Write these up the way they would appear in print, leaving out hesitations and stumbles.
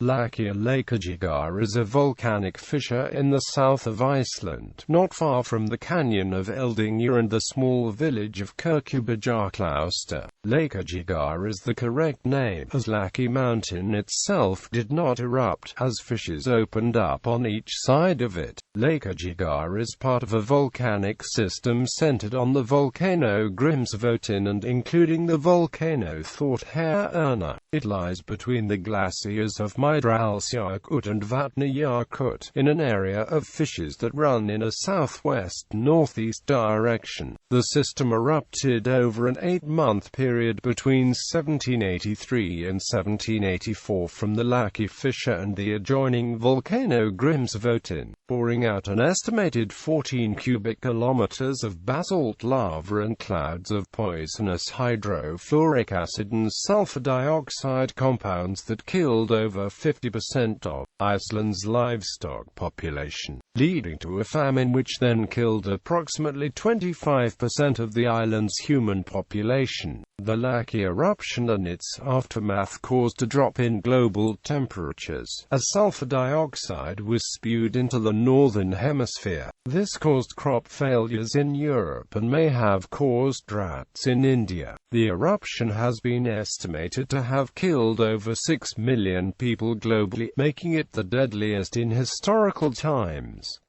Laki is a volcanic fissure in the south of Iceland, not far from the canyon of Eldgjá and the small village of Kirkjubæjarklaustur.Lakagígar is the correct name, as Laki mountain itself did not erupt, as fissures opened up on each side of it. Lakagígar is part of a volcanic system centered on the volcano Grímsvötn and including the volcano Þórðarhyrna. It lies between the glaciers of Mýrdalsjökull and Vatnajökull, in an area of fissures that run in a southwest-northeast direction. The system erupted over an 8-month period between 1783 and 1784 from the Laki fissure and the adjoining volcano Grímsvötn, pouring out an estimated 14 cubic kilometers of basalt lava and clouds of poisonous hydrofluoric acid and sulfur dioxide compounds that killed over 50% of Iceland's livestock population, leading to a famine which then killed approximately 25% of the island's human population. The Laki eruption and its aftermath caused a drop in global temperatures, as sulfur dioxide was spewed into the northern hemisphere. This caused crop failures in Europe and may have caused droughts in India. The eruption has been estimated to have killed over 6 million people globally, making it the deadliest in historical times.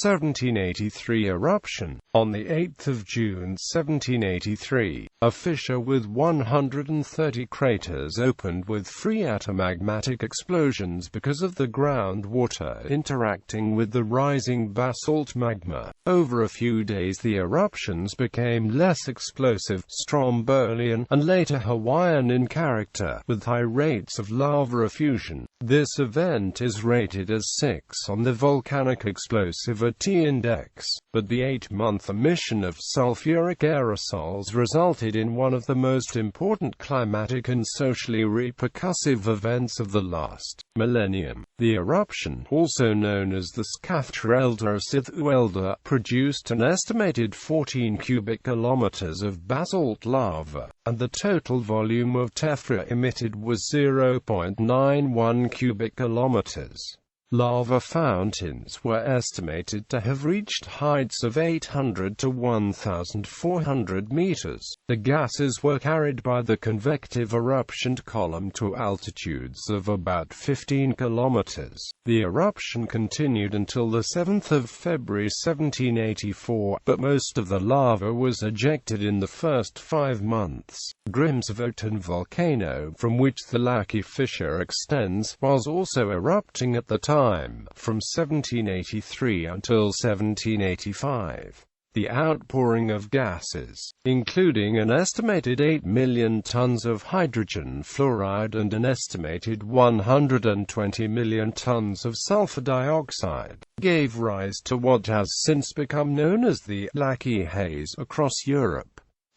1783 eruption. On the 8th of June 1783, a fissure with 130 craters opened with phreatomagmatic explosions because of the groundwater interacting with the rising basalt magma. Over a few days the eruptions became less explosive, Strombolian, and later Hawaiian in character, with high rates of lava effusion. This event is rated as 6 on the volcanic explosivity index, but the 8-month emission of sulfuric aerosols resulted in one of the most important climatic and socially repercussive events of the last millennium. The eruption, also known as the Skaftreldarsithuelda, produced an estimated 14 cubic kilometers of basalt lava, and the total volume of tephra emitted was 0.91 cubic kilometers. Lava fountains were estimated to have reached heights of 800 to 1,400 meters. The gases were carried by the convective eruption column to altitudes of about 15 kilometers. The eruption continued until the 7th of February 1784, but most of the lava was ejected in the first 5 months. Grímsvötn volcano, from which the Laki fissure extends, was also erupting at the time, from 1783 until 1785. The outpouring of gases, including an estimated 8 million tons of hydrogen fluoride and an estimated 120 million tons of sulfur dioxide, gave rise to what has since become known as the Laki haze across Europe.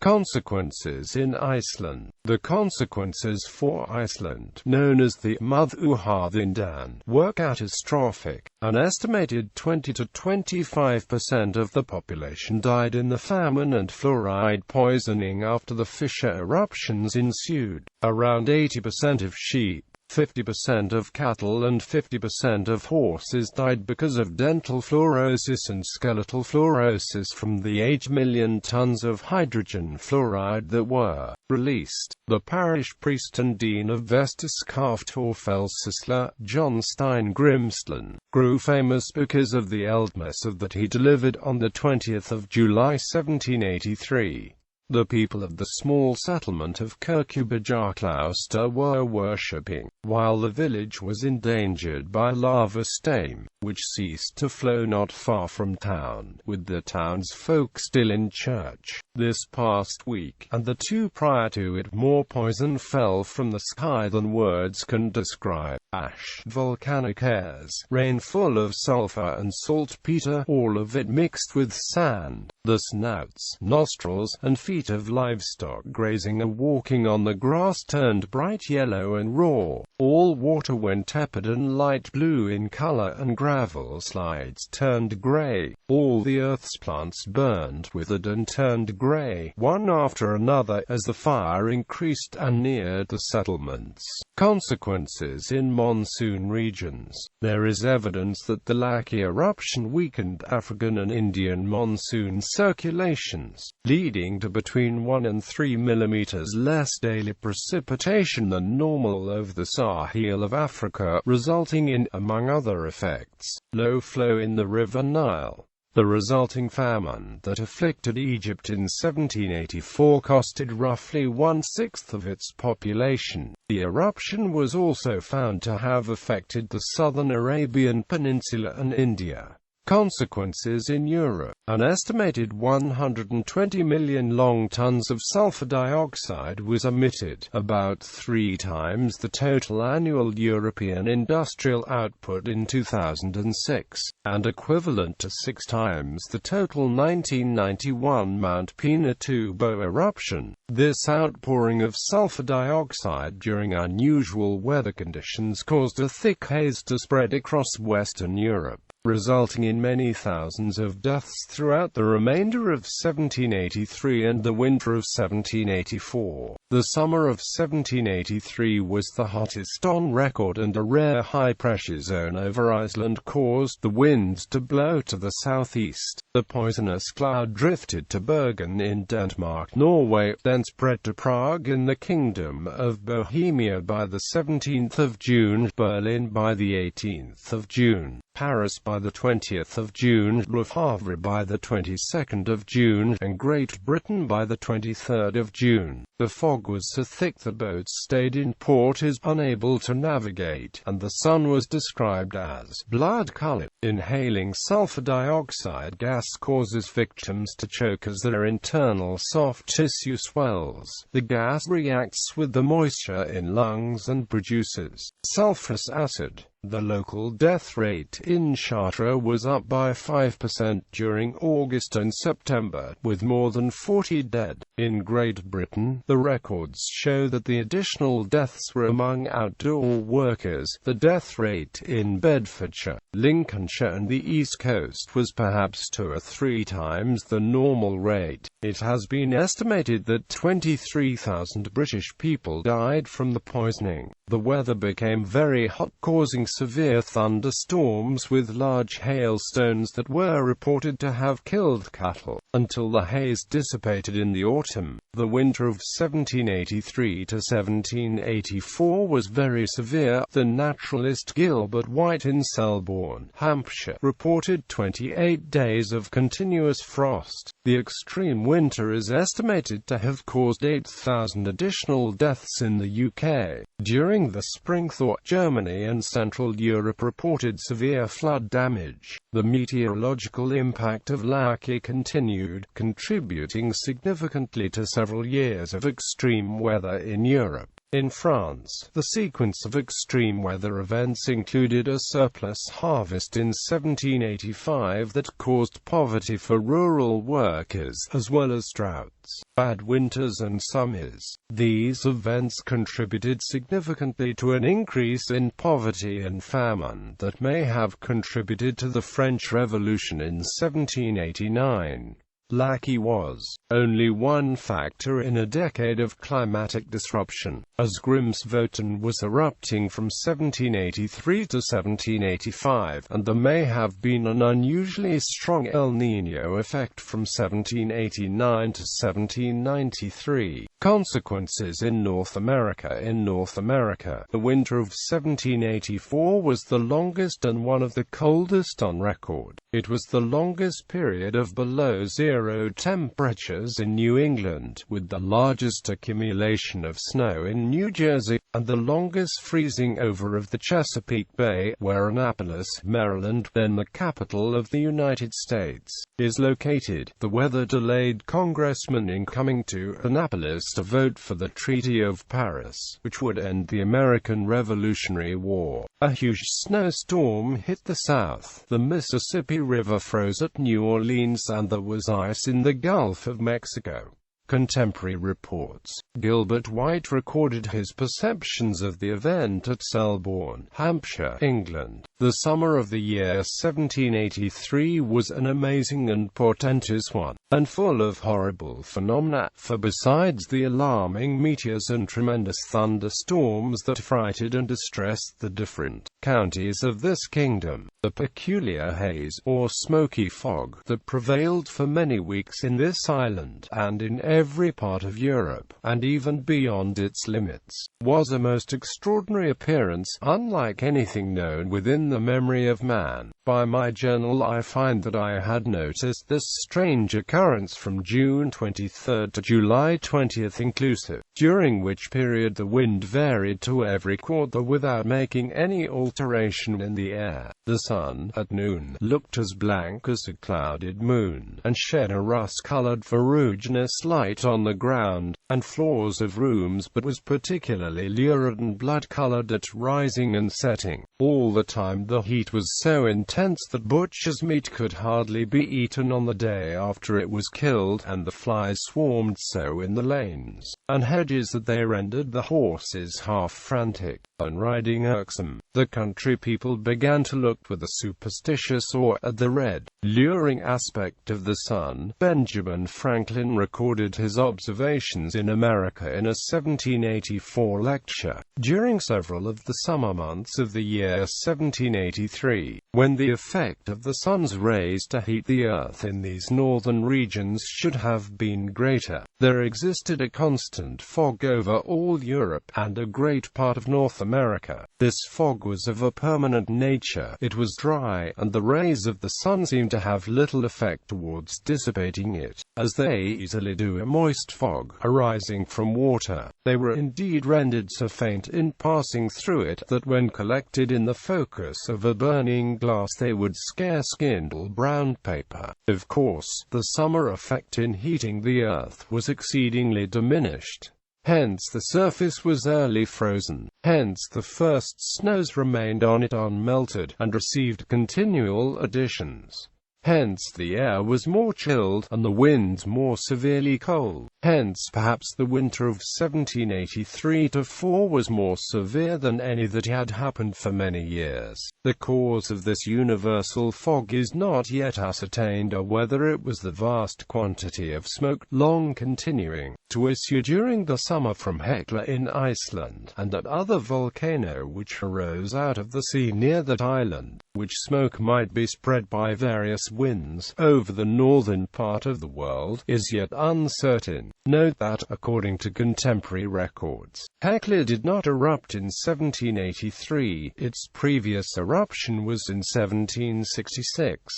Consequences in Iceland. The consequences for Iceland, known as the Mýrdalsjökull, were catastrophic. An estimated 20 to 25% of the population died in the famine and fluoride poisoning after the fissure eruptions ensued. Around 80% of sheep, 50% of cattle and 50% of horses died because of dental fluorosis and skeletal fluorosis from the 8 million tons of hydrogen fluoride that were released. The parish priest and dean of Vesturskaftorfellssýslu, John Stein Grimston, grew famous because of the eldmess that he delivered on the 20th of July 1783. The people of the small settlement of Kirkjubæjarklaustur were worshipping, while the village was endangered by lava steam, which ceased to flow not far from town, with the townsfolk still in church. This past week, and the 2 prior to it, more poison fell from the sky than words can describe. Ash, volcanic airs, rain full of sulfur and saltpeter, all of it mixed with sand. The snouts, nostrils, and feet feet of livestock grazing or walking on the grass turned bright yellow and raw. All water went tepid and light blue in color, and gravel slides turned gray. All the earth's plants burned, withered and turned gray, one after another, as the fire increased and neared the settlements. Consequences in monsoon regions. There is evidence that the Laki eruption weakened African and Indian monsoon circulations, leading to between 1 and 3 millimeters less daily precipitation than normal over the Sahel of Africa, resulting in, among other effects, low flow in the River Nile. The resulting famine that afflicted Egypt in 1784 costed roughly 1/6 of its population. The eruption was also found to have affected the southern Arabian Peninsula and India. Consequences in Europe. An estimated 120 million long tons of sulfur dioxide was emitted, about 3 times the total annual European industrial output in 2006, and equivalent to 6 times the total 1991 Mount Pinatubo eruption. This outpouring of sulfur dioxide during unusual weather conditions caused a thick haze to spread across Western Europe, resulting in many thousands of deaths throughout the remainder of 1783 and the winter of 1784. The summer of 1783 was the hottest on record, and a rare high-pressure zone over Iceland caused the winds to blow to the southeast. The poisonous cloud drifted to Bergen in Denmark, Norway, then spread to Prague in the Kingdom of Bohemia by the 17th of June, Berlin by the 18th of June, Paris by the 20th of June, Le Havre by the 22nd of June, and Great Britain by the 23rd of June. The fog was so thick the boats stayed in port as unable to navigate, and the sun was described as blood-colored. Inhaling sulfur dioxide gas causes victims to choke as their internal soft tissue swells. The gas reacts with the moisture in lungs and produces sulfurous acid. The local death rate in Chartres was up by 5% during August and September, with more than 40 dead. In Great Britain, the records show that the additional deaths were among outdoor workers. The death rate in Bedfordshire, Lincolnshire and the East Coast was perhaps 2 or 3 times the normal rate. It has been estimated that 23,000 British people died from the poisoning. The weather became very hot, causing severe thunderstorms with large hailstones that were reported to have killed cattle, until the haze dissipated in the autumn. The winter of 1783 to 1784 was very severe. The naturalist Gilbert White in Selborne, Hampshire, reported 28 days of continuous frost. The extreme winter is estimated to have caused 8,000 additional deaths in the UK. During the spring thaw, Germany and Central Europe reported severe flood damage. The meteorological impact of Laki continued, contributing significantly to several years of extreme weather in Europe. In France, the sequence of extreme weather events included a surplus harvest in 1785 that caused poverty for rural workers, as well as droughts, bad winters and summers. These events contributed significantly to an increase in poverty and famine that may have contributed to the French Revolution in 1789. Laki was only one factor in a decade of climatic disruption, as Grímsvötn was erupting from 1783 to 1785, and there may have been an unusually strong El Niño effect from 1789 to 1793. Consequences in North America. In North America, the winter of 1784 was the longest and one of the coldest on record. It was the longest period of below zero temperatures in New England, with the largest accumulation of snow in New Jersey, and the longest freezing over of the Chesapeake Bay, where Annapolis, Maryland, then the capital of the United States, is located. The weather delayed congressmen in coming to Annapolis to vote for the Treaty of Paris, which would end the American Revolutionary War. A huge snowstorm hit the South. The Mississippi River froze at New Orleans, and there was ice in the Gulf of Mexico. Contemporary reports. Gilbert White recorded his perceptions of the event at Selborne, Hampshire, England. The summer of the year 1783 was an amazing and portentous one, and full of horrible phenomena, for besides the alarming meteors and tremendous thunderstorms that frightened and distressed the different counties of this kingdom, the peculiar haze, or smoky fog, that prevailed for many weeks in this island, and in every part of Europe, and even beyond its limits, was a most extraordinary appearance, unlike anything known within the memory of man. By my journal I find that I had noticed this strange occurrence from June 23 to July 20 inclusive, during which period the wind varied to every quarter without making any alteration in the air. The sun, at noon, looked as blank as a clouded moon, and shed a rust-colored ferruginous light on the ground and floors of rooms, but was particularly lurid and blood-colored at rising and setting. All the time the heat was so intense that butcher's meat could hardly be eaten on the day after it was killed, and the flies swarmed so in the lanes and hedges that they rendered the horses half frantic, and riding irksome. The country people began to look with a superstitious awe at the red, luring aspect of the sun. Benjamin Franklin recorded his observations in America in a 1784 lecture, during several of the summer months of the year 1783, when the effect of the sun's rays to heat the earth in these northern regions should have been greater. There existed a constant fog over all Europe, and a great part of North America. This fog was of a permanent nature. It was dry, and the rays of the sun seemed to have little effect towards dissipating it, as they easily do a moist fog, arising from water. They were indeed rendered so faint in passing through it, that when collected in the focus of a burning glass they would scarce kindle brown paper. Of course, the summer effect in heating the earth was exceedingly diminished. Hence the surface was early frozen, hence the first snows remained on it unmelted, and received continual additions. Hence the air was more chilled, and the winds more severely cold. Hence perhaps the winter of 1783-4 was more severe than any that had happened for many years. The cause of this universal fog is not yet ascertained, or whether it was the vast quantity of smoke, long continuing to issue during the summer from Hekla in Iceland, and that other volcano which arose out of the sea near that island, which smoke might be spread by various winds over the northern part of the world, is yet uncertain. Note that, according to contemporary records, Hekla did not erupt in 1783, its previous eruption was in 1766.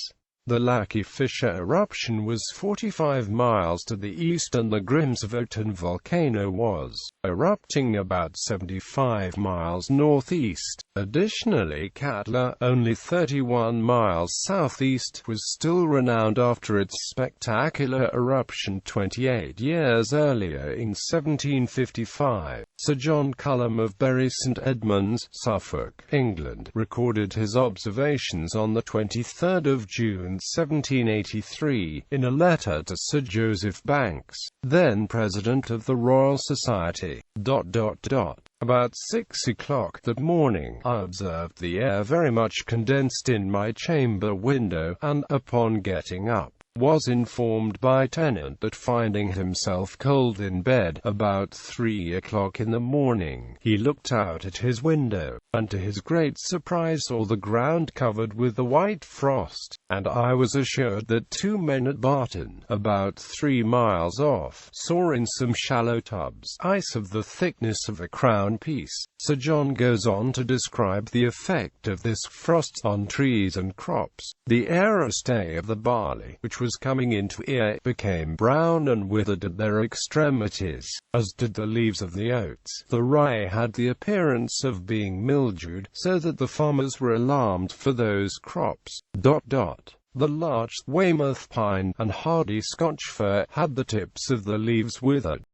The Laki fissure eruption was 45 miles to the east, and the Grímsvötn volcano was erupting about 75 miles northeast. Additionally, Katla, only 31 miles southeast, was still renowned after its spectacular eruption 28 years earlier in 1755. Sir John Cullum of Bury St Edmunds, Suffolk, England, recorded his observations on the 23rd of June 1783, in a letter to Sir Joseph Banks, then President of the Royal Society. About 6 o'clock that morning, I observed the air very much condensed in my chamber window, and, upon getting up, was informed by Tennant that finding himself cold in bed, about 3 o'clock in the morning, he looked out at his window, and to his great surprise saw the ground covered with a white frost, and I was assured that 2 men at Barton, about 3 miles off, saw in some shallow tubs ice of the thickness of a crown piece. Sir John goes on to describe the effect of this frost on trees and crops. The aerostay of the barley, which was coming into ear, became brown and withered at their extremities, as did the leaves of the oats. The rye had the appearance of being mildewed, so that the farmers were alarmed for those crops. The larch, Weymouth pine, and hardy Scotch fir had the tips of the leaves withered,